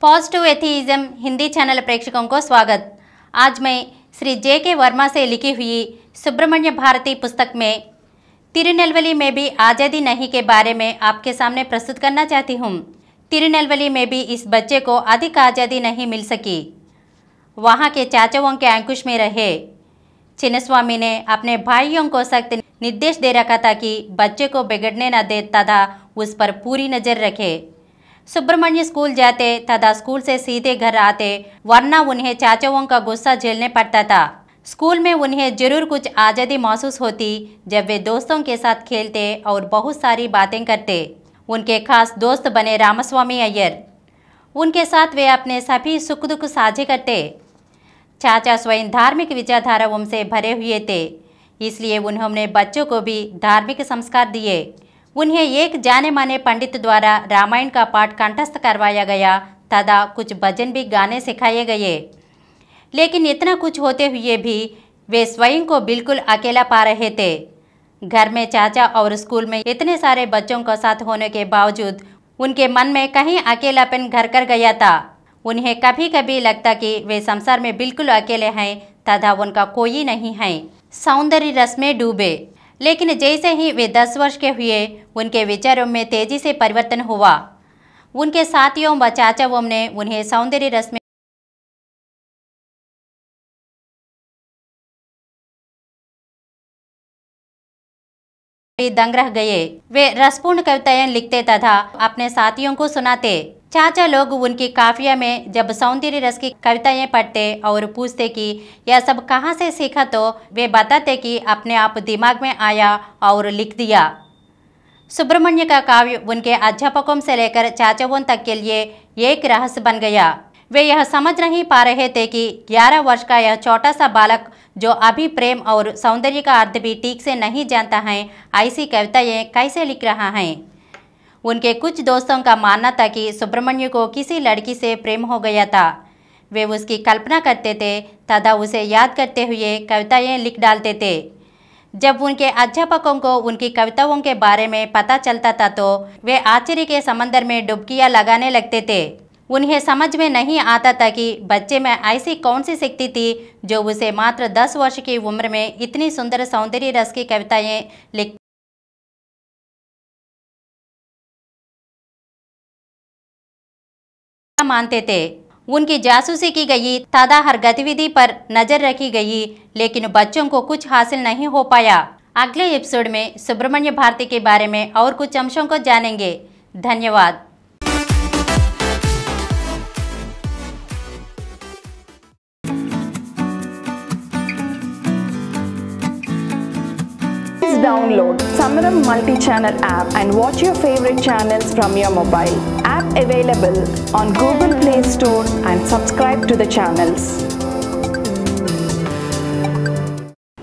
Positive एथीइज्म Hindi channel प्रेक्षकों को स्वागत। आज मैं श्री जे.के. वर्मा से लिखी हुई सुब्रमण्य भारती पुस्तक में तिरुनेलवेली में भी आज़ादी नहीं के बारे में आपके सामने प्रस्तुत करना चाहती हूँ। तिरुनेलवेली में भी इस बच्चे को अधिक आज़ादी नहीं मिल सकी। वहाँ के चाचाओं के अंकुश में रहे। चिन्नस्वामी ने अपने भाइयों को सख्त निर्देश दे रखा था कि बच्चे को बिगड़ने न दे तथा उस पर पूरी नज़र रखे। सुब्रमण्य स्कूल जाते तथा स्कूल से सीधे घर आते, वरना उन्हें चाचाओं का गुस्सा झेलने पड़ता था। स्कूल में उन्हें जरूर कुछ आज़ादी महसूस होती जब वे दोस्तों के साथ खेलते और बहुत सारी बातें करते। उनके खास दोस्त बने रामास्वामी अय्यर। उनके साथ वे अपने सभी सुख दुख साझे करते। चाचा स्वयं धार्मिक विचारधाराओं से भरे हुए थे, इसलिए उन्होंने बच्चों को भी धार्मिक संस्कार दिए। उन्हें एक जाने माने पंडित द्वारा रामायण का पाठ कंठस्थ करवाया गया तथा कुछ भजन भी गाने सिखाए गए। लेकिन इतना कुछ होते हुए भी वे स्वयं को बिल्कुल अकेला पा रहे थे। घर में चाचा और स्कूल में इतने सारे बच्चों का साथ होने के बावजूद उनके मन में कहीं अकेलापन घर कर गया था। उन्हें कभी कभी लगता कि वे संसार में बिल्कुल अकेले हैं तथा उनका कोई नहीं है। सौंदर्य रस में डूबे। लेकिन जैसे ही वे 10 वर्ष के हुए, उनके विचारों में तेजी से परिवर्तन हुआ। उनके साथियों व चाचाओं ने उन्हें सौंदर्य रस में दंग रह गए। वे रसपूर्ण कविताएं लिखते तथा अपने साथियों को सुनाते। चाचा लोग उनकी काफिया में जब सौंदर्य रस की कविताएं पढ़ते और पूछते कि यह सब कहाँ से सीखा, तो वे बताते कि अपने आप दिमाग में आया और लिख दिया। सुब्रमण्य का काव्य उनके अध्यापकों से लेकर चाचाओं तक के लिए एक रहस्य बन गया। वे यह समझ नहीं पा रहे थे कि 11 वर्ष का यह छोटा सा बालक, जो अभी प्रेम और सौंदर्य का अर्थ भी ठीक से नहीं जानता है, ऐसी कविताएं कैसे लिख रहा है। उनके कुछ दोस्तों का मानना था कि सुब्रमण्य को किसी लड़की से प्रेम हो गया था। वे उसकी कल्पना करते थे तथा उसे याद करते हुए कविताएं लिख डालते थे। जब उनके अध्यापकों को उनकी कविताओं के बारे में पता चलता था तो वे आश्चर्य के समंदर में डुबकियां लगाने लगते थे। उन्हें समझ में नहीं आता था कि बच्चे में ऐसी कौन सी शक्ति थी जो उसे मात्र 10 वर्ष की उम्र में इतनी सुंदर सौंदर्य रस की कविताएं लिख मानते थे। उनकी जासूसी की गई तथा हर गतिविधि पर नजर रखी गई, लेकिन बच्चों को कुछ हासिल नहीं हो पाया। अगले एपिसोड में सुब्रमण्य भारती के बारे में और कुछ अंशों को जानेंगे। धन्यवाद। Download Samaram multi-channel app and watch your favorite channels from your mobile. App available on Google Play Store and subscribe to the channels.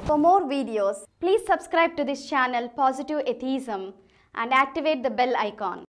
For more videos, please subscribe to this channel Positive Atheism and activate the bell icon.